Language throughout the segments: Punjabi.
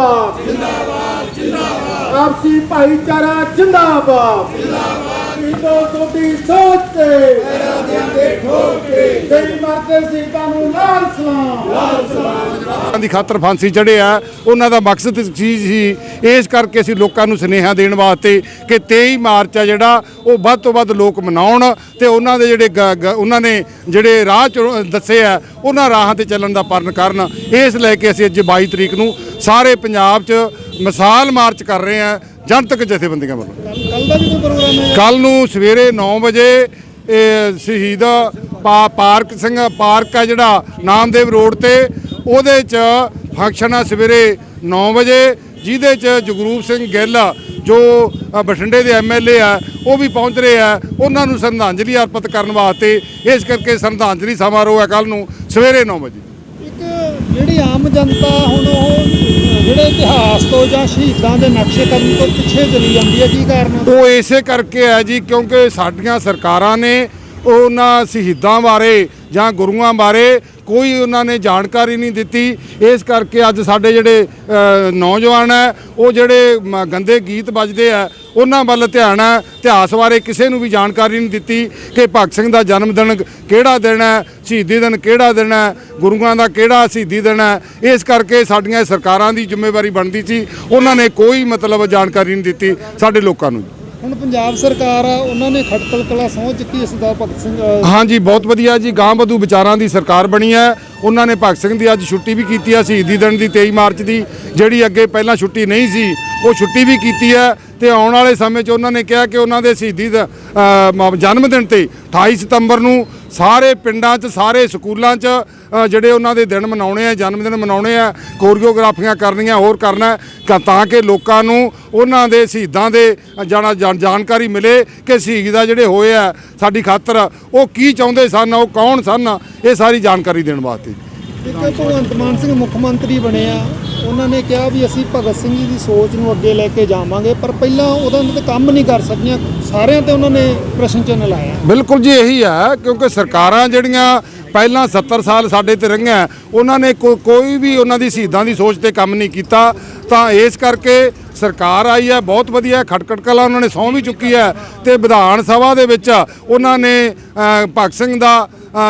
जिंदाबाद जिंदाबाद आपसी भाईचारा जिंदाबाद हिंदू सोची सोच के ਦੀ ਖਾਤਰ ਫਾਂਸੀ ਚੜ੍ਹੇ ਆ। ਉਹਨਾਂ ਦਾ ਮਕਸਦ ਸੀ ਇਸ ਕਰਕੇ ਅਸੀਂ ਲੋਕਾਂ ਨੂੰ ਸੁਨੇਹਾ ਦੇਣ ਵਾਸਤੇ ਕਿ 23 ਮਾਰਚ ਆ ਜਿਹੜਾ ਉਹ ਵੱਧ ਤੋਂ ਵੱਧ ਲੋਕ ਮਨਾਉਣ ਤੇ ਉਹਨਾਂ ਦੇ ਉਹਨਾਂ ਨੇ ਜਿਹੜੇ ਰਾਹ ਦੱਸੇ ਆ ਉਹਨਾਂ ਰਾਹਾਂ ਤੇ ਚੱਲਣ ਦਾ ਪਰਨ ਕਰਨ। ਇਸ ਲੈ ਕੇ ਅਸੀਂ ਅੱਜ 22 ਤਰੀਕ ਨੂੰ ਸਾਰੇ ਪੰਜਾਬ 'ਚ ਮਿਸਾਲ ਮਾਰਚ ਕਰ ਰਹੇ ਆ ਜਨਤਕ ਜਥੇਬੰਦੀਆਂ ਵੱਲੋਂ। ਕੱਲ ਨੂੰ ਸਵੇਰੇ 9 ਵਜੇ ਸ਼ਹੀਦ ਪਾਰਕ ਆ ਜਿਹੜਾ ਨਾਮਦੇਵ ਰੋਡ ਤੇ ਉਹਦੇ 'ਚ ਫੰਕਸ਼ਨ ਆ ਸਵੇਰੇ 9 ਵਜੇ ਜਿਹਦੇ 'ਚ ਜਗਰੂਪ ਸਿੰਘ ਗਿੱਲ ਜੋ ਬਠਿੰਡੇ ਦੇ MLA ਆ ਉਹ ਵੀ ਪਹੁੰਚ ਰਹੇ ਆ ਉਹਨਾਂ ਨੂੰ ਸ਼ਰਧਾਂਜਲੀ ਅਰਪਿਤ ਕਰਨ ਵਾਸਤੇ। ਇਸ ਕਰਕੇ ਸ਼ਰਧਾਂਜਲੀ ਸਮਾਰੋਹ ਹੈ ਕੱਲ ਨੂੰ ਸਵੇਰੇ 9 ਵਜੇ। ਇੱਕ ਜਿਹੜੀ ਆਮ ਜਨਤਾ ਹੁਣ ਉਹ ਜਿਹੜੇ ਇਤਿਹਾਸ ਤੋਂ ਜਾਂ ਸ਼ਹੀਦਾਂ ਦੇ ਨਕਸ਼ੇ ਕਦਮ ਤੋਂ ਪਿੱਛੇ ਚਲੀ ਜਾਂਦੀ ਹੈ, ਕੀ ਕਾਰਨ? ਉਹ ਇਸੇ ਕਰਕੇ ਹੈ ਜੀ ਕਿਉਂਕਿ ਸਾਡੀਆਂ ਸਰਕਾਰਾਂ ਨੇ ਉਹਨਾਂ ਸ਼ਹੀਦਾਂ ਬਾਰੇ ਜਾਂ ਗੁਰੂਆਂ ਬਾਰੇ ਕੋਈ ਉਹਨਾਂ ਨੇ ਜਾਣਕਾਰੀ ਨਹੀਂ ਦਿੱਤੀ। ਇਸ ਕਰਕੇ ਅੱਜ ਸਾਡੇ ਜਿਹੜੇ ਨੌਜਵਾਨ ਹੈ ਉਹ ਜਿਹੜੇ ਗੰਦੇ ਗੀਤ ਵੱਜਦੇ ਆ ਉਹਨਾਂ ਵੱਲ ਧਿਆਨ ਹੈ। ਇਤਿਹਾਸ ਬਾਰੇ ਕਿਸੇ ਨੂੰ ਵੀ ਜਾਣਕਾਰੀ ਨਹੀਂ ਦਿੱਤੀ ਕਿ ਭਗਤ ਸਿੰਘ ਦਾ ਜਨਮ ਦਿਨ ਕਿਹੜਾ ਦਿਨ ਹੈ, ਸ਼ਹੀਦੀ ਦਿਨ ਕਿਹੜਾ ਦਿਨ ਹੈ, ਗੁਰੂਆਂ ਦਾ ਕਿਹੜਾ ਸ਼ਹੀਦੀ ਦਿਨ ਹੈ। ਇਸ ਕਰਕੇ ਸਾਡੀਆਂ ਸਰਕਾਰਾਂ ਦੀ ਜ਼ਿੰਮੇਵਾਰੀ ਬਣਦੀ ਸੀ, ਉਹਨਾਂ ਨੇ ਕੋਈ ਮਤਲਬ ਜਾਣਕਾਰੀ ਨਹੀਂ ਦਿੱਤੀ ਸਾਡੇ ਲੋਕਾਂ ਨੂੰ। ਹੁਣ ਪੰਜਾਬ ਸਰਕਾਰ ਆ ਉਹਨਾਂ ਨੇ ਖਟਕਲ ਕਲਾਂ ਸਹੁੰ ਚੁੱਕੀ ਸਰਦਾਰ ਭਗਤ ਸਿੰਘ। ਹਾਂਜੀ ਬਹੁਤ ਵਧੀਆ ਜੀ, ਗਾਂ ਵਧੂ ਵਿਚਾਰਾਂ ਦੀ ਸਰਕਾਰ ਬਣੀ ਹੈ। ਉਹਨਾਂ ਨੇ ਭਗਤ ਸਿੰਘ ਦੀ ਅੱਜ ਛੁੱਟੀ ਵੀ ਕੀਤੀ ਹੈ ਸ਼ਹੀਦੀ ਦਿਨ ਦੀ 23 ਮਾਰਚ ਦੀ, ਜਿਹੜੀ ਅੱਗੇ ਪਹਿਲਾਂ ਛੁੱਟੀ ਨਹੀਂ ਸੀ ਉਹ ਛੁੱਟੀ ਵੀ ਕੀਤੀ ਹੈ। ਤੇ ਆਉਣ ਵਾਲੇ ਸਮੇਂ 'ਚ ਉਹਨਾਂ ਨੇ ਕਿਹਾ ਕਿ ਉਹਨਾਂ ਦੇ ਸ਼ਹੀਦੀ ਜਨਮ ਦਿਨ ਤੇ 28 ਸਤੰਬਰ ਨੂੰ ਸਾਰੇ ਪਿੰਡਾਂ 'ਚ ਸਾਰੇ ਸਕੂਲਾਂ 'ਚ ਜਿਹੜੇ ਉਹਨਾਂ ਦੇ ਦਿਨ ਮਨਾਉਣੇ ਆ, ਜਨਮ ਦਿਨ ਮਨਾਉਣੇ ਆ, ਕੋਰੀਓਗ੍ਰਾਫੀਆਂ ਕਰਨੀਆਂ, ਹੋਰ ਕਰਨਾ ਤਾਂ ਕਿ ਲੋਕਾਂ ਨੂੰ ਉਹਨਾਂ ਦੇ ਸ਼ਹੀਦਾਂ ਦੇ ਜਾਣਕਾਰੀ ਮਿਲੇ ਕਿ ਸ਼ਹੀਦ ਆ ਜਿਹੜੇ ਹੋਏ ਆ ਸਾਡੀ ਖਾਤਰ ਉਹ ਕੀ ਚਾਹੁੰਦੇ ਸਨ, ਉਹ ਕੌਣ ਸਨ, ਇਹ ਸਾਰੀ ਜਾਣਕਾਰੀ ਦੇਣ ਵਾਸਤੇ। ਇੱਕ ਭਗਵੰਤ ਮਾਨ ਸਿੰਘ ਮੁੱਖ ਮੰਤਰੀ ਬਣੇ ਆ, ਉਹਨਾਂ ਨੇ ਕਿਹਾ ਵੀ ਅਸੀਂ ਭਗਤ ਸਿੰਘ ਜੀ ਦੀ ਸੋਚ ਨੂੰ ਅੱਗੇ ਲੈ ਕੇ ਜਾਵਾਂਗੇ, ਪਰ ਪਹਿਲਾਂ ਉਹਦਾ ਤੇ ਕੰਮ ਨਹੀਂ ਕਰ ਸਕੀਆਂ, ਸਾਰਿਆਂ ਤੇ ਉਹਨਾਂ ਨੇ ਪ੍ਰਸ਼ਨ ਚਿੰਨ੍ਹ ਲਾਇਆ। ਬਿਲਕੁਲ ਜੀ ਇਹੀ ਹੈ ਕਿਉਂਕਿ ਸਰਕਾਰਾਂ ਜਿਹੜੀਆਂ ਪਹਿਲਾਂ 70 ਸਾਲ ਸਾਡੇ ਤੇ ਰਹੀਆਂ ਉਹਨਾਂ ਨੇ ਕੋਈ ਵੀ ਉਹਨਾਂ ਦੀ ਸ਼ਹੀਦਾਂ ਦੀ ਸੋਚ ਤੇ ਕੰਮ ਨਹੀਂ ਕੀਤਾ। ਤਾਂ ਇਸ ਕਰਕੇ ਸਰਕਾਰ ਆਈ ਹੈ ਬਹੁਤ ਵਧੀਆ। ਖਟਕੜ ਕਲਾਂ ਉਹਨਾਂ ਨੇ ਸਹੁੰ ਵੀ ਚੁੱਕੀ ਹੈ ਤੇ ਵਿਧਾਨ ਸਭਾ ਦੇ ਵਿੱਚ ਉਹਨਾਂ ਨੇ ਭਗਤ ਸਿੰਘ ਦਾ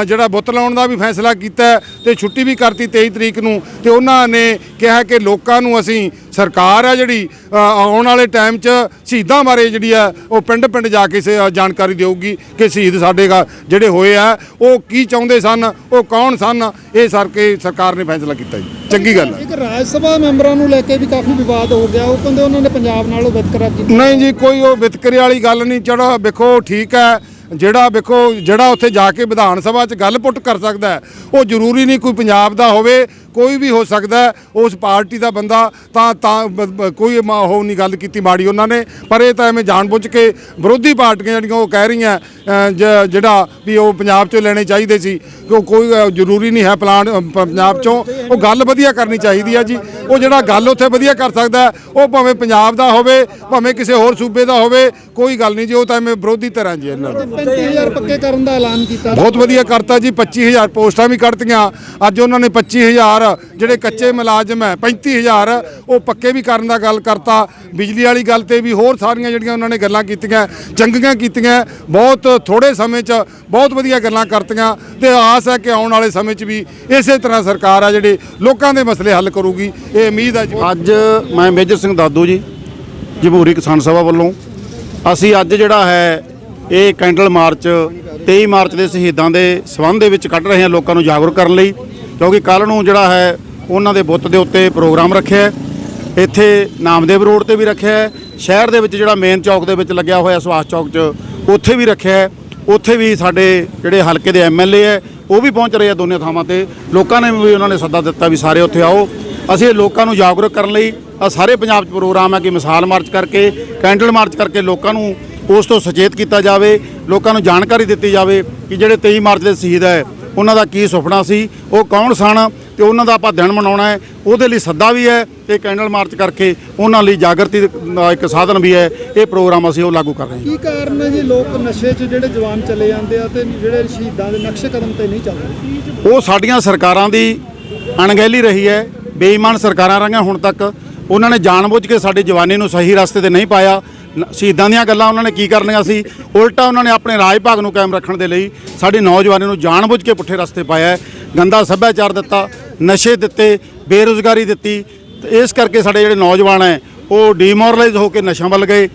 ਜਿਹੜਾ ਬੁੱਤ ਲਾਉਣ ਦਾ ਵੀ ਫੈਸਲਾ ਕੀਤਾ ਤੇ ਛੁੱਟੀ ਵੀ ਕਰਤੀ 23 ਤਰੀਕ ਨੂੰ। ਤੇ ਉਹਨਾਂ ਨੇ ਕਿਹਾ ਕਿ ਲੋਕਾਂ ਨੂੰ ਅਸੀਂ ਸਰਕਾਰ ਹੈ ਜਿਹੜੀ ਆਉਣ ਵਾਲੇ ਟਾਈਮ 'ਚ ਸ਼ਹੀਦਾਂ ਬਾਰੇ ਜਿਹੜੀ ਆ ਉਹ ਪਿੰਡ ਪਿੰਡ ਜਾ ਕੇ ਜਾਣਕਾਰੀ ਦੇਊਗੀ ਕਿ ਸ਼ਹੀਦ ਸਾਡੇ ਜਿਹੜੇ ਹੋਏ ਆ ਉਹ ਕੀ ਚਾਹੁੰਦੇ ਸਨ, ਉਹ ਕੌਣ ਸਨ। ਇਹ ਸਰਕਾਰ ਨੇ ਫੈਸਲਾ ਕੀਤਾ ਜੀ, ਚੰਗੀ ਗੱਲ ਹੈ। ਇੱਕ ਰਾਜ ਸਭਾ ਮੈਂਬਰਾਂ ਨੂੰ ਲੈ ਕੇ ਵੀ ਕਾਫੀ ਵਿਵਾਦ ਹੋ ਗਿਆ, ਉਹ ਕਹਿੰਦੇ ਉਹਨਾਂ ਨੇ ਪੰਜਾਬ ਨਾਲੋਂ ਵਿਤਕਰਾ ਕੀਤਾ। ਨਹੀਂ ਜੀ ਕੋਈ ਉਹ ਵਿਤਕਰੇ ਵਾਲੀ ਗੱਲ ਨਹੀਂ। ਚਲੋ ਵੇਖੋ ਠੀਕ ਹੈ ਜਿਹੜਾ ਉੱਥੇ ਜਾ ਕੇ ਵਿਧਾਨ ਸਭਾ 'ਚ ਗੱਲ ਪੁੱਟ ਕਰ ਸਕਦਾ ਉਹ ਜ਼ਰੂਰੀ ਨਹੀਂ ਕੋਈ ਪੰਜਾਬ ਦਾ ਹੋਵੇ, ਕੋਈ ਵੀ ਹੋ ਸਕਦਾ ਉਸ ਪਾਰਟੀ ਦਾ ਬੰਦਾ। ਤਾਂ ਕੋਈ ਉਹ ਨਹੀਂ ਗੱਲ ਕੀਤੀ ਮਾੜੀ ਉਹਨਾਂ ਨੇ, ਪਰ ਇਹ ਤਾਂ ਐਵੇਂ ਜਾਣਬੁੱਝ ਕੇ ਵਿਰੋਧੀ ਪਾਰਟੀਆਂ ਜਿਹੜੀਆਂ ਉਹ ਕਹਿ ਰਹੀਆਂ ਜਿਹੜਾ ਵੀ ਉਹ ਪੰਜਾਬ 'ਚੋਂ ਲੈਣੇ ਚਾਹੀਦੇ ਸੀ, ਕਿ ਕੋਈ ਜ਼ਰੂਰੀ ਨਹੀਂ ਹੈ ਪੰਜਾਬ 'ਚੋਂ। ਉਹ ਗੱਲ ਵਧੀਆ ਕਰਨੀ ਚਾਹੀਦੀ ਹੈ ਜੀ। ਉਹ ਜਿਹੜਾ ਗੱਲ ਉੱਥੇ ਵਧੀਆ ਕਰ ਸਕਦਾ ਉਹ ਭਾਵੇਂ ਪੰਜਾਬ ਦਾ ਹੋਵੇ ਭਾਵੇਂ ਕਿਸੇ ਹੋਰ ਸੂਬੇ ਦਾ ਹੋਵੇ, ਕੋਈ ਗੱਲ ਨਹੀਂ ਜੀ। ਉਹ ਤਾਂ ਐਵੇਂ ਵਿਰੋਧੀ ਤਰ੍ਹਾਂ ਜੀ ਇਹਨਾਂ ਨੂੰ 35,000 ਪੱਕੇ ਕਰਨ ਦਾ ਐਲਾਨ ਕੀਤਾ, ਬਹੁਤ ਵਧੀਆ ਕਰਤਾ ਜੀ। 25,000 ਪੋਸਟਾਂ ਵੀ ਕੱਢਤੀਆਂ। ਅੱਜ ਉਹਨਾਂ ਨੇ 25,000 ਜਿਹੜੇ ਕੱਚੇ ਮੁਲਾਜ਼ਮ ਹੈ 35,000 ਉਹ ਪੱਕੇ ਵੀ ਕਰਨ ਦਾ ਗੱਲ ਕਰਤਾ। ਬਿਜਲੀ ਵਾਲੀ ਗੱਲ ਤੇ ਵੀ ਹੋਰ ਸਾਰੀਆਂ ਜਿਹੜੀਆਂ ਉਹਨਾਂ ਨੇ ਗੱਲਾਂ ਕੀਤੀਆਂ ਚੰਗੀਆਂ ਕੀਤੀਆਂ। ਬਹੁਤ ਥੋੜੇ ਸਮੇਂ 'ਚ ਬਹੁਤ ਵਧੀਆ ਗੱਲਾਂ ਕਰਤੀਆਂ ਤੇ ਆਸ ਹੈ ਕਿ ਆਉਣ ਵਾਲੇ ਸਮੇਂ 'ਚ ਵੀ ਇਸੇ ਤਰ੍ਹਾਂ ਸਰਕਾਰ ਆ ਜਿਹੜੇ ਲੋਕਾਂ ਦੇ ਮਸਲੇ ਹੱਲ ਕਰੂਗੀ, ਇਹ ਉਮੀਦ ਹੈ ਜੀ। ਅੱਜ ਮੈਂ ਮੇਜਰ ਸਿੰਘ ਦਾਦੂ ਜੀ ਜਮਹੂਰੀ ਕਿਸਾਨ ਸਭਾ ਵੱਲੋਂ ਅਸੀਂ ਅੱਜ ਜਿਹੜਾ ਹੈ ਇਹ ਕੈਂਡਲ ਮਾਰਚ 23 ਮਾਰਚ ਦੇ ਸ਼ਹੀਦਾਂ ਦੇ ਸੰਬੰਧ ਦੇ ਵਿੱਚ ਕੱਢ ਰਹੇ ਹਾਂ ਲੋਕਾਂ ਨੂੰ ਜਾਗਰੂਕ ਕਰਨ ਲਈ, ਕਿਉਂਕਿ ਕੱਲ੍ਹ ਨੂੰ ਜਿਹੜਾ ਹੈ ਉਹਨਾਂ ਦੇ ਬੁੱਤ ਦੇ ਉੱਤੇ ਪ੍ਰੋਗਰਾਮ ਰੱਖਿਆ ਇੱਥੇ ਨਾਮਦੇਵ ਰੋਡ ਤੇ ਵੀ ਰੱਖਿਆ, ਸ਼ਹਿਰ ਦੇ ਵਿੱਚ ਜਿਹੜਾ ਮੇਨ ਚੌਕ ਦੇ ਵਿੱਚ ਲੱਗਿਆ ਹੋਇਆ ਸੁਭਾਸ਼ ਚੌਕ 'ਚ ਉੱਥੇ ਵੀ ਰੱਖਿਆ। ਉੱਥੇ ਵੀ ਸਾਡੇ ਜਿਹੜੇ ਹਲਕੇ ਦੇ MLA ਹੈ ਉਹ ਵੀ ਪਹੁੰਚ ਰਹੇ ਆ ਦੋਨੇ ਥਾਵਾਂ ਤੇ। ਲੋਕਾਂ ਨੇ ਵੀ ਉਹਨਾਂ ਨੇ ਸੱਦਾ ਦਿੱਤਾ ਵੀ ਸਾਰੇ ਉੱਥੇ ਆਓ। ਅਸੀਂ ਲੋਕਾਂ ਨੂੰ ਜਾਗਰੂਕ ਕਰਨ ਲਈ ਸਾਰੇ ਪੰਜਾਬ 'ਚ ਪ੍ਰੋਗਰਾਮ ਹੈ ਕਿ ਮਿਸਾਲ ਮਾਰਚ ਕਰਕੇ ਕੈਂਡਲ ਮਾਰਚ ਕਰਕੇ ਲੋਕਾਂ ਨੂੰ ਉਸ ਤੋਂ ਸੁਚੇਤ ਕੀਤਾ ਜਾਵੇ, ਲੋਕਾਂ ਨੂੰ ਜਾਣਕਾਰੀ ਦਿੱਤੀ ਜਾਵੇ ਕਿ ਜਿਹੜੇ 23 ਮਾਰਚ ਦੇ ਸ਼ਹੀਦ ਹੈ ਉਹਨਾਂ ਦਾ ਕੀ ਸੁਪਨਾ ਸੀ, ਉਹ ਕੌਣ ਸਨ ਤੇ ਉਹਨਾਂ ਦਾ ਆਪਾਂ ਦਿਨ ਮਨਾਉਣਾ ਹੈ। ਉਹਦੇ ਲਈ ਸੱਦਾ ਵੀ ਹੈ ਤੇ ਕੈਂਡਲ ਮਾਰਚ ਕਰਕੇ ਉਹਨਾਂ ਲਈ ਜਾਗਰਤੀ ਦਾ ਇੱਕ ਸਾਧਨ ਵੀ ਹੈ। ਇਹ ਪ੍ਰੋਗਰਾਮ ਅਸੀਂ ਉਹ ਲਾਗੂ ਕਰ ਰਹੇ ਹਾਂ। ਕੀ ਕਾਰਨ ਹੈ ਜੀ ਲੋਕ ਨਸ਼ੇ 'ਚ ਜਿਹੜੇ ਜਵਾਨ ਚਲੇ ਜਾਂਦੇ ਆ ਤੇ ਜਿਹੜੇ ਸ਼ਹੀਦਾਂ ਦੇ ਨਕਸ਼ੇ ਕਦਮ ਤੇ ਨਹੀਂ ਚੱਲਦੇ? ਉਹ ਸਾਡੀਆਂ ਸਰਕਾਰਾਂ ਦੀ ਅਣਗਹਿਲੀ ਰਹੀ ਹੈ, ਬੇਈਮਾਨ ਸਰਕਾਰਾਂ ਰਹੀਆਂ ਹੁਣ ਤੱਕ। ਉਹਨਾਂ ਨੇ ਜਾਣਬੁੱਝ ਕੇ ਸਾਡੀ ਜਵਾਨੀ ਨੂੰ ਸਹੀ ਰਸਤੇ ਤੇ ਨਹੀਂ ਪਾਇਆ। ਸ਼ਹੀਦਾਂ ਦੀਆਂ ਗੱਲਾਂ ਉਹਨਾਂ ਨੇ ਕੀ ਕਰਨੀਆਂ ਸੀ, ਉਲਟਾ ਉਹਨਾਂ ਨੇ ਆਪਣੇ ਰਾਜ ਭਾਗ ਨੂੰ ਕਾਇਮ ਰੱਖਣ ਦੇ ਲਈ ਸਾਡੀ ਨੌਜਵਾਨੀ ਨੂੰ ਜਾਣਬੁੱਝ ਕੇ ਪੁੱਠੇ ਰਸਤੇ ਪਾਇਆ ਹੈ। ਗੰਦਾ ਸੱਭਿਆਚਾਰ ਦਿੱਤਾ, ਨਸ਼ੇ ਦਿੱਤੇ, ਬੇਰੁਜ਼ਗਾਰੀ ਦਿੱਤੀ। ਤੇ ਇਸ ਕਰਕੇ ਸਾਡੇ ਜਿਹੜੇ ਨੌਜਵਾਨ ਹੈ ਉਹ ਡੀਮੋਰਲਾਈਜ਼ ਹੋ ਕੇ ਨਸ਼ਿਆਂ ਵੱਲ ਗਏ,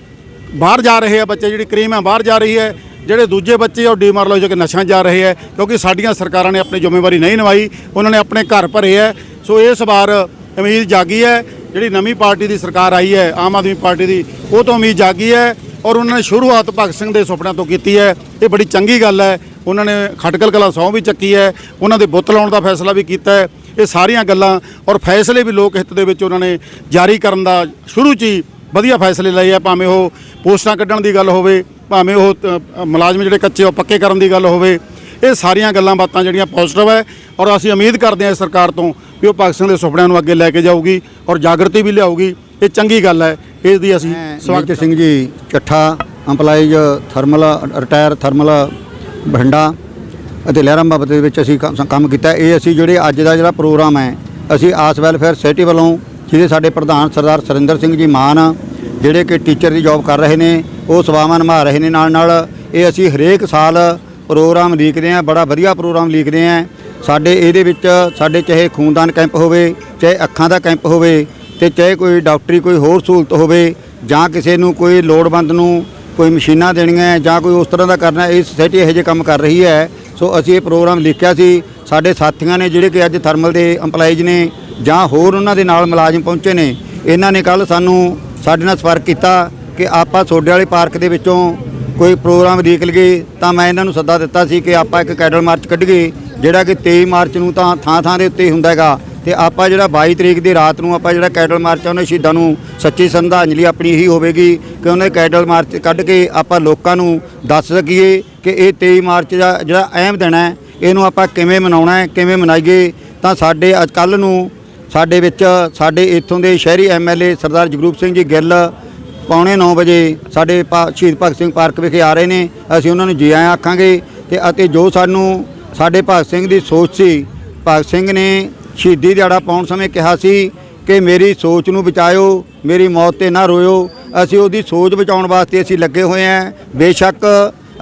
ਬਾਹਰ ਜਾ ਰਹੇ ਆ ਬੱਚੇ, ਜਿਹੜੀ ਕਰੀਮ ਹੈ ਬਾਹਰ ਜਾ ਰਹੀ ਹੈ। ਜਿਹੜੇ ਦੂਜੇ ਬੱਚੇ ਉਹ ਡੀਮੋਰਲਾਈਜ਼ ਹੋ ਕੇ ਨਸ਼ਿਆਂ ਜਾ ਰਹੇ ਹੈ, ਕਿਉਂਕਿ ਸਾਡੀਆਂ ਸਰਕਾਰਾਂ ਨੇ ਆਪਣੀ ਜ਼ਿੰਮੇਵਾਰੀ ਨਹੀਂ ਨਿਭਾਈ, ਉਹਨਾਂ ਨੇ ਆਪਣੇ ਘਰ ਭਰੇ ਹੈ। ਸੋ ਇਸ ਵਾਰ ਉਮੀਦ ਜਾਗੀ ਹੈ, ਜਿਹੜੀ ਨਵੀਂ ਪਾਰਟੀ ਦੀ ਸਰਕਾਰ ਆਈ ਹੈ ਆਮ ਆਦਮੀ ਪਾਰਟੀ ਦੀ, ਉਹ ਤੋਂ ਉਮੀਦ ਜਾਗੀ ਹੈ ਔਰ ਉਹਨਾਂ ਨੇ ਸ਼ੁਰੂਆਤ ਭਗਤ ਸਿੰਘ ਦੇ ਸੁਪਨਿਆਂ ਤੋਂ ਕੀਤੀ ਹੈ। ਇਹ ਬੜੀ ਚੰਗੀ ਗੱਲ ਹੈ। ਉਹਨਾਂ ਨੇ ਖਟਕਲ ਕਲਾਂ ਸਹੁੰ ਵੀ ਚੱਕੀ ਹੈ, ਉਹਨਾਂ ਦੇ ਬੁੱਤ ਲਾਉਣ ਦਾ ਫੈਸਲਾ ਵੀ ਕੀਤਾ ਹੈ। ਇਹ ਸਾਰੀਆਂ ਗੱਲਾਂ ਔਰ ਫੈਸਲੇ ਵੀ ਲੋਕ ਹਿੱਤ ਦੇ ਵਿੱਚ ਉਹਨਾਂ ਨੇ ਜਾਰੀ ਕਰਨ ਦਾ ਸ਼ੁਰੂ 'ਚ ਹੀ ਵਧੀਆ ਫੈਸਲੇ ਲਏ ਆ, ਭਾਵੇਂ ਉਹ ਪੋਸਟਾਂ ਕੱਢਣ ਦੀ ਗੱਲ ਹੋਵੇ, ਭਾਵੇਂ ਉਹ ਮੁਲਾਜ਼ਮ ਜਿਹੜੇ ਕੱਚੇ ਉਹ ਪੱਕੇ ਕਰਨ ਦੀ ਗੱਲ ਹੋਵੇ। ਇਹ ਸਾਰੀਆਂ ਗੱਲਾਂ ਬਾਤਾਂ ਜਿਹੜੀਆਂ ਪੋਜ਼ਿਟਿਵ ਹੈ ਔਰ ਅਸੀਂ ਉਮੀਦ ਕਰਦੇ ਹਾਂ ਇਸ ਸਰਕਾਰ ਤੋਂ ਵੀ ਉਹ ਭਗਤ ਸਿੰਘ ਦੇ ਸੁਪਨਿਆਂ ਨੂੰ ਅੱਗੇ ਲੈ ਕੇ ਜਾਊਗੀ ਔਰ ਜਾਗਰਤੀ ਵੀ ਲਿਆਊਗੀ। ਇਹ ਚੰਗੀ ਗੱਲ ਹੈ, ਇਸ ਦੀ ਅਸੀਂ ਸਵਾਗਤ Singh ji Chattha employees thermal retire thermal Bathinda ਅਤੇ ਲਹਿਰਾਂ ਬਾਬਾ ਦੇ ਵਿੱਚ ਅਸੀਂ ਕੰਮ ਕੀਤਾ। ਇਹ ਅਸੀਂ ਜਿਹੜੇ ਅੱਜ ਦਾ ਜਿਹੜਾ ਪ੍ਰੋਗਰਾਮ ਹੈ ਅਸੀਂ ਆਸ ਵੈਲਫੇਅਰ ਸੋਸਾਇਟੀ ਵੱਲੋਂ, ਜਿਹਦੇ ਸਾਡੇ ਪ੍ਰਧਾਨ ਸਰਦਾਰ ਸੁਰਿੰਦਰ ਸਿੰਘ ਜੀ ਮਾਨ ਜਿਹੜੇ ਕਿ ਟੀਚਰ ਦੀ ਜੌਬ ਕਰ ਰਹੇ ਨੇ, ਉਹ ਸੇਵਾਵਾਂ ਨਿਭਾ ਰਹੇ ਨੇ ਨਾਲ। ਇਹ ਅਸੀਂ ਹਰੇਕ ਸਾਲ ਪ੍ਰੋਗਰਾਮ ਲਿਖਦੇ ਹਾਂ, ਬੜਾ ਵਧੀਆ ਪ੍ਰੋਗਰਾਮ ਲਿਖਦੇ ਹਾਂ। ਸਾਡੇ ਇਹਦੇ ਵਿੱਚ ਸਾਡੇ ਚਾਹੇ ਖੂਨਦਾਨ ਕੈਂਪ ਹੋਵੇ, ਚਾਹੇ ਅੱਖਾਂ ਦਾ ਕੈਂਪ ਹੋਵੇ, ਤੇ ਚਾਹੇ ਕੋਈ ਡਾਕਟਰੀ ਕੋਈ ਹੋਰ ਸਹੂਲਤ ਹੋਵੇ, ਜਾਂ ਕਿਸੇ ਨੂੰ ਕੋਈ ਲੋੜਵੰਦ ਨੂੰ ਕੋਈ ਮਸ਼ੀਨਾਂ ਦੇਣੀਆਂ ਜਾਂ ਕੋਈ ਉਸ ਤਰ੍ਹਾਂ ਦਾ ਕਰਨਾ, ਇਹ ਸੁਸਾਇਟੀ ਇਹੋ ਜਿਹੇ ਕੰਮ ਕਰ ਰਹੀ ਹੈ। ਸੋ ਅਸੀਂ ਇਹ ਪ੍ਰੋਗਰਾਮ ਲਿਖਿਆ ਸੀ। ਸਾਡੇ ਸਾਥੀਆਂ ਨੇ ਜਿਹੜੇ ਕਿ ਅੱਜ ਥਰਮਲ ਦੇ ਇੰਪਲਾਈਜ਼ ਨੇ ਜਾਂ ਹੋਰ ਉਹਨਾਂ ਦੇ ਨਾਲ ਮੁਲਾਜ਼ਮ ਪਹੁੰਚੇ ਨੇ, ਇਹਨਾਂ ਨੇ ਕੱਲ ਸਾਡੇ ਨਾਲ ਸੰਪਰਕ ਕੀਤਾ ਕਿ ਆਪਾਂ ਸੋਡੇ ਵਾਲੇ ਪਾਰਕ ਦੇ ਵਿੱਚੋਂ ਕੋਈ ਪ੍ਰੋਗਰਾਮ ਦੇਖ ਲਈਏ। ਤਾਂ ਮੈਂ ਇਹਨਾਂ ਨੂੰ ਸੱਦਾ ਦਿੱਤਾ ਸੀ ਕਿ ਆਪਾਂ ਇੱਕ ਕੈਂਡਲ ਮਾਰਚ ਕੱਢੀਏ, ਜਿਹੜਾ ਕਿ 23 ਮਾਰਚ ਨੂੰ ਤਾਂ ਥਾਂ ਦੇ ਉੱਤੇ ਹੁੰਦਾ ਹੈਗਾ, ਤੇ ਆਪਾਂ ਜਿਹੜਾ 22 ਤਰੀਕ ਦੀ ਰਾਤ ਨੂੰ ਆਪਾਂ ਜਿਹੜਾ ਕੈਂਡਲ ਮਾਰਚ ਆ ਉਹਨੇ ਸ਼ਹੀਦਾਂ ਨੂੰ ਸੱਚੀ ਸ਼ਰਧਾਂਜਲੀ ਆਪਣੀ ਇਹੀ ਹੋਵੇਗੀ ਕਿ ਉਹਨੇ ਕੈਂਡਲ ਮਾਰਚ ਕੱਢ ਕੇ ਆਪਾਂ ਲੋਕਾਂ ਨੂੰ ਦੱਸ ਸਕੀਏ ਕਿ ਇਹ 23 ਮਾਰਚ ਦਾ ਜਿਹੜਾ ਅਹਿਮ ਦਿਨ ਹੈ, ਇਹਨੂੰ ਆਪਾਂ ਕਿਵੇਂ ਮਨਾਉਣਾ ਹੈ, ਕਿਵੇਂ ਮਨਾਈਏ। ਤਾਂ ਸਾਡੇ ਅੱਜ ਕੱਲ੍ਹ ਨੂੰ ਸਾਡੇ ਵਿੱਚ ਸਾਡੇ ਇੱਥੋਂ ਦੇ ਸ਼ਹਿਰੀ ਐਮਐਲਏ ਸਰਦਾਰ ਜਗਰੂਪ ਸਿੰਘ ਜੀ ਗਿੱਲ 8:45 ਵਜੇ ਸਾਡੇ ਸ਼ਹੀਦ ਭਗਤ ਸਿੰਘ ਪਾਰਕ ਵਿਖੇ ਆ ਰਹੇ ਨੇ। ਅਸੀਂ ਉਹਨਾਂ ਨੂੰ ਜੀ ਆਇਆਂ ਆਖਾਂਗੇ ਅਤੇ ਜੋ ਸਾਡੇ ਭਗਤ ਸਿੰਘ ਦੀ ਸੋਚ ਸੀ, ਭਗਤ ਸਿੰਘ ਨੇ ਸ਼ਹੀਦੀ ਦਿਹਾੜਾ ਪਾਉਣ ਸਮੇਂ ਕਿਹਾ ਸੀ ਕਿ ਮੇਰੀ ਸੋਚ ਨੂੰ ਬਚਾਇਓ, ਮੇਰੀ ਮੌਤ 'ਤੇ ਨਾ ਰੋਇਓ। ਅਸੀਂ ਉਹਦੀ ਸੋਚ ਬਚਾਉਣ ਵਾਸਤੇ ਅਸੀਂ ਲੱਗੇ ਹੋਏ ਹਾਂ। ਬੇਸ਼ੱਕ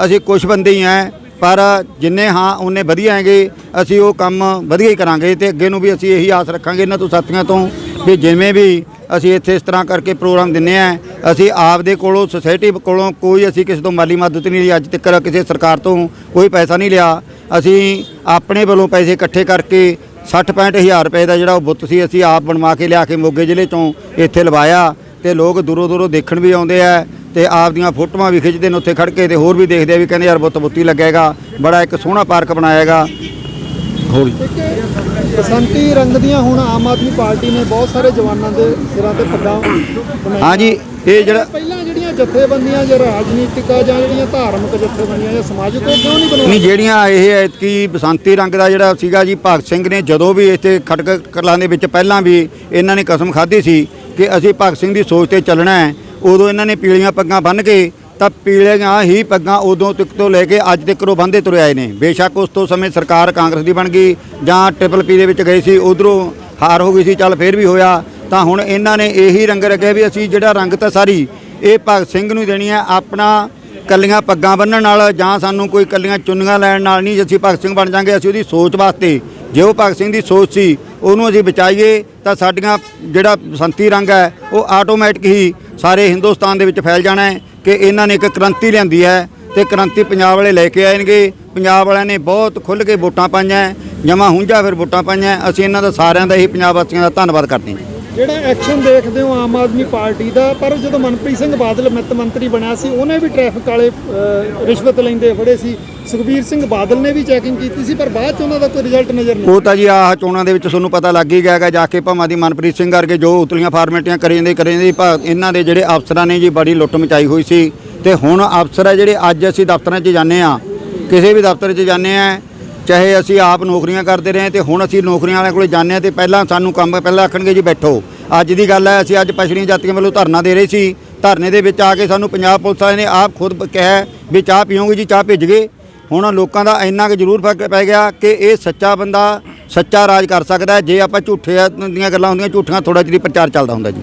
ਅਸੀਂ ਕੁਝ ਬੰਦੇ ਹੀ ਹਾਂ, ਪਰ ਜਿੰਨੇ ਹਾਂ ਉਹਨੇ ਵਧੀਆ ਹੈਗੇ, ਅਸੀਂ ਉਹ ਕੰਮ ਵਧੀਆ ਹੀ ਕਰਾਂਗੇ। ਤੇ ਅੱਗੇ ਨੂੰ ਵੀ ਅਸੀਂ ਇਹੀ ਆਸ ਰੱਖਾਂਗੇ ਇਹਨਾਂ ਤੋਂ ਸਾਥੀਆਂ ਤੋਂ ਵੀ ਜਿਵੇਂ ਵੀ ਅਸੀਂ ਇੱਥੇ ਇਸ ਤਰ੍ਹਾਂ ਕਰਕੇ ਪ੍ਰੋਗਰਾਮ ਦਿੰਦੇ ਹਾਂ, ਅਸੀਂ ਆਪਦੇ ਕੋਲੋਂ ਸੁਸਾਇਟੀ ਕੋਲੋਂ ਕੋਈ ਅਸੀਂ ਕਿਸੇ ਤੋਂ ਮਾਲੀ ਮਦਦ ਨਹੀਂ ਲਈ, ਅੱਜ ਤੱਕ ਕਿਸੇ ਸਰਕਾਰ ਤੋਂ ਕੋਈ ਪੈਸਾ ਨਹੀਂ ਲਿਆ। ਅਸੀਂ ਆਪਣੇ ਵੱਲੋਂ ਪੈਸੇ ਇਕੱਠੇ ਕਰਕੇ 60-65 ਹਜ਼ਾਰ ਰੁਪਏ ਦਾ ਜਿਹੜਾ ਉਹ ਬੁੱਤ ਸੀ ਅਸੀਂ ਆਪ ਬਣਵਾ ਕੇ ਲਿਆ ਕੇ ਮੋਗੇ ਜ਼ਿਲ੍ਹੇ ਤੋਂ ਇੱਥੇ ਲਵਾਇਆ, ਤੇ ਲੋਕ ਦੂਰੋਂ ਦੇਖਣ ਵੀ ਆਉਂਦੇ ਆ ਤੇ ਆਪਦੀਆਂ ਫੋਟੋਆਂ ਵੀ ਖਿੱਚਦੇ ਨੇ ਉੱਥੇ ਖੜ ਕੇ, ਤੇ ਹੋਰ ਵੀ ਦੇਖਦੇ ਆ ਵੀ ਕਹਿੰਦੇ ਯਾਰ ਬੁੱਤੀ ਲੱਗੇਗਾ, ਬੜਾ ਇੱਕ ਸੋਹਣਾ ਪਾਰਕ ਬਣਾਏਗਾ। ਹੋਰ ਬਸੰਤੀ ਰੰਗ ਦੀਆਂ ਹੁਣ ਆਮ ਆਦਮੀ ਪਾਰਟੀ ਨੇ ਬਹੁਤ ਸਾਰੇ ਜਵਾਨਾਂ ਦੇ ਸਿਰਾਂ ਤੇ ਪੱਗਾਂ ਬਣਾਈਆਂ। ਹਾਂਜੀ, ਇਹ ਜਿਹੜਾ ਪਹਿਲਾਂ ਜਿਹੜੀਆਂ ਜਥੇਬੰਦੀਆਂ ਜਾਂ ਰਾਜਨੀਤਿਕ ਜਾਂ ਜਿਹੜੀਆਂ ਧਾਰਮਿਕ ਜਥੇਬੰਦੀਆਂ ਜਾਂ ਸਮਾਜਿਕ, ਉਹ ਕਿਉਂ ਨਹੀਂ ਬਣਾਈਆਂ? ਜਿਹੜੀਆਂ ਇਹ ਐਤਕੀ ਬਸੰਤੀ ਰੰਗ ਦਾ ਜਿਹੜਾ ਸੀਗਾ ਜੀ, ਭਗਤ ਸਿੰਘ ਨੇ ਜਦੋਂ ਵੀ ਇੱਥੇ ਖਟਕਲ ਕਲਾਂ ਦੇ ਵਿੱਚ ਪਹਿਲਾਂ ਵੀ ਇਹਨਾਂ ਨੇ ਕਸਮ ਖਾਧੀ ਸੀ ਕਿ ਅਸੀਂ ਭਗਤ ਸਿੰਘ ਦੀ ਸੋਚ ਤੇ ਚੱਲਣਾ ਹੈ। ਉਦੋਂ ਇਹਨਾਂ ਨੇ ਪੀਲੀਆਂ ਪੱਗਾਂ ਬੰਨ੍ਹ ਕੇ, ਤਾਂ ਪੀਲੀਆਂ ਹੀ ਪੱਗਾਂ ਉਦੋਂ ਤੱਕ ਤੋਂ ਲੈ ਕੇ ਅੱਜ ਤੱਕ ਉਹ ਬੰਨ੍ਹਦੇ ਤੁਰੇ ਆਏ ਨੇ। ਬੇਸ਼ੱਕ ਉਸ ਤੋਂ ਸਮੇਂ ਸਰਕਾਰ ਕਾਂਗਰਸ ਦੀ ਬਣ ਗਈ ਜਾਂ PPP ਦੇ ਵਿੱਚ ਗਏ ਸੀ, ਉਧਰੋਂ ਹਾਰ ਹੋ ਗਈ ਸੀ, ਚੱਲ ਫਿਰ ਵੀ ਹੋਇਆ। ਤਾਂ ਹੁਣ ਇਹਨਾਂ ਨੇ ਇਹੀ ਰੰਗ ਰੱਖਿਆ ਵੀ ਅਸੀਂ ਜਿਹੜਾ ਰੰਗ ਤਾਂ ਸਾਰੀ ਇਹ ਭਗਤ ਸਿੰਘ ਨੂੰ ਦੇਣੀ ਹੈ। ਆਪਣਾ ਕੱਲੀਆਂ ਪੱਗਾਂ ਬੰਨ੍ਹਣ ਨਾਲ ਜਾਂ ਸਾਨੂੰ ਕੋਈ ਕੱਲੀਆਂ ਚੁੰਨੀਆਂ ਲੈਣ ਨਾਲ ਨਹੀਂ ਅਸੀਂ ਭਗਤ ਸਿੰਘ ਬਣ ਜਾਵਾਂਗੇ। ਅਸੀਂ ਉਹਦੀ ਸੋਚ ਵਾਸਤੇ, ਜੇ ਉਹ ਭਗਤ ਸਿੰਘ ਦੀ ਸੋਚ ਸੀ ਉਹਨੂੰ ਅਸੀਂ ਬਚਾਈਏ, ਤਾਂ ਸਾਡੀਆਂ ਜਿਹੜਾ ਬਸੰਤੀ ਰੰਗ ਹੈ ਉਹ ਆਟੋਮੈਟਿਕ ਹੀ ਸਾਰੇ ਹਿੰਦੁਸਤਾਨ ਦੇ ਵਿੱਚ ਫੈਲ ਜਾਣਾ ਹੈ ਕਿ ਇਹਨਾਂ ਨੇ ਇੱਕ ਕ੍ਰਾਂਤੀ ਲਿਆਂਦੀ ਹੈ, ਤੇ ਕ੍ਰਾਂਤੀ ਪੰਜਾਬ ਵਾਲੇ ਲੈ ਕੇ ਆਏਗੇ। ਪੰਜਾਬ ਵਾਲਿਆਂ ਨੇ ਬਹੁਤ ਖੁੱਲ੍ਹ ਕੇ ਵੋਟਾਂ ਪਾਈਆਂ, ਜਮਾ ਹੁੰਝਾ ਫਿਰ ਵੋਟਾਂ ਪਾਈਆਂ। ਅਸੀਂ ਇਹਨਾਂ ਦਾ ਸਾਰਿਆਂ ਦਾ ਹੀ ਪੰਜਾਬ ਵਾਸੀਆਂ ਦਾ ਧੰਨਵਾਦ ਕਰਦੇ ਹਾਂ। ਜਿਹੜਾ ਐਕਸ਼ਨ ਦੇਖਦੇ ਹੋ ਆਮ ਆਦਮੀ ਪਾਰਟੀ ਦਾ, ਪਰ ਜਦੋਂ ਮਨਪ੍ਰੀਤ ਸਿੰਘ ਬਾਦਲ ਵਿੱਤ ਮੰਤਰੀ ਬਣਿਆ ਸੀ ਉਹਨੇ ਵੀ ਟ੍ਰੈਫਿਕ ਵਾਲੇ ਰਿਸ਼ਵਤ ਲੈਂਦੇ ਫੜੇ ਸੀ। ਸੁਖਬੀਰ ਸਿੰਘ ਬਾਦਲ ਨੇ ਵੀ ਚੈਕਿੰਗ ਕੀਤੀ ਸੀ, ਪਰ ਬਾਅਦ 'ਚ ਉਹਨਾਂ ਦਾ ਕੋਈ ਰਿਜ਼ਲਟ ਨਜ਼ਰ ਨਹੀਂ। ਉਹ ਤਾਂ ਜੀ ਆਹ ਚੋਣਾਂ ਦੇ ਵਿੱਚ ਤੁਹਾਨੂੰ ਪਤਾ ਲੱਗ ਹੀ ਗਿਆ ਜਾ ਕੇ ਭਾਵਾਂ ਦੀ ਮਨਪ੍ਰੀਤ ਸਿੰਘ ਕਰਕੇ ਜੋ ਉਤਲੀਆਂ ਫਾਰਮੈਲਟੀਆਂ ਕਰੀ ਜਾਂਦੇ ਇਹਨਾਂ ਦੇ ਜਿਹੜੇ ਅਫਸਰਾਂ ਨੇ ਜੀ ਬੜੀ ਲੁੱਟ ਮਚਾਈ ਹੋਈ ਸੀ। ਤੇ ਹੁਣ ਅਫਸਰ ਹੈ ਜਿਹੜੇ ਅੱਜ ਅਸੀਂ ਦਫ਼ਤਰਾਂ 'ਚ ਜਾਂਦੇ ਹਾਂ, ਕਿਸੇ ਵੀ ਦਫ਼ਤਰ 'ਚ ਜਾਂਦੇ ਹਾਂ, ਚਾਹੇ ਅਸੀਂ ਆਪ ਨੌਕਰੀਆਂ ਕਰਦੇ ਰਹੇ, ਤੇ ਹੁਣ ਅਸੀਂ ਨੌਕਰੀਆਂ ਵਾਲਿਆਂ ਕੋਲ ਜਾਂਦੇ ਹਾਂ ਤੇ ਪਹਿਲਾਂ ਸਾਨੂੰ ਕੰਮ ਪਹਿਲਾਂ ਆਖਣਗੇ ਜੀ ਬੈਠੋ। ਅੱਜ ਦੀ ਗੱਲ ਹੈ, ਅਸੀਂ ਅੱਜ ਪਛੜੀਆਂ ਜਾਤੀਆਂ ਵੱਲੋਂ ਧਰਨਾ ਦੇ ਰਹੇ ਸੀ, ਧਰਨੇ ਦੇ ਵਿੱਚ ਆ ਕੇ ਸਾਨੂੰ ਪੰਜਾਬ ਪੁਲਿਸ ਵਾਲਿਆਂ ਨੇ ਆਪ ਖੁਦ ਕਿਹਾ ਵੀ ਚਾਹ ਪੀਓਗੇ ਜੀ, ਚਾਹ ਭੇਜ ਗਏ। ਹੁਣ ਲੋਕਾਂ ਦਾ ਇੰਨਾ ਕੁ ਜ਼ਰੂਰ ਫਰਕ ਪੈ ਗਿਆ ਕਿ ਇਹ ਸੱਚਾ ਬੰਦਾ ਸੱਚਾ ਰਾਜ ਕਰ ਸਕਦਾ ਜੇ ਆਪਾਂ ਝੂਠੇ ਦੀਆਂ ਗੱਲਾਂ ਹੁੰਦੀਆਂ, ਝੂਠੀਆਂ ਥੋੜ੍ਹਾ ਜਿਹਾ ਪ੍ਰਚਾਰ ਚੱਲਦਾ ਹੁੰਦਾ ਜੀ।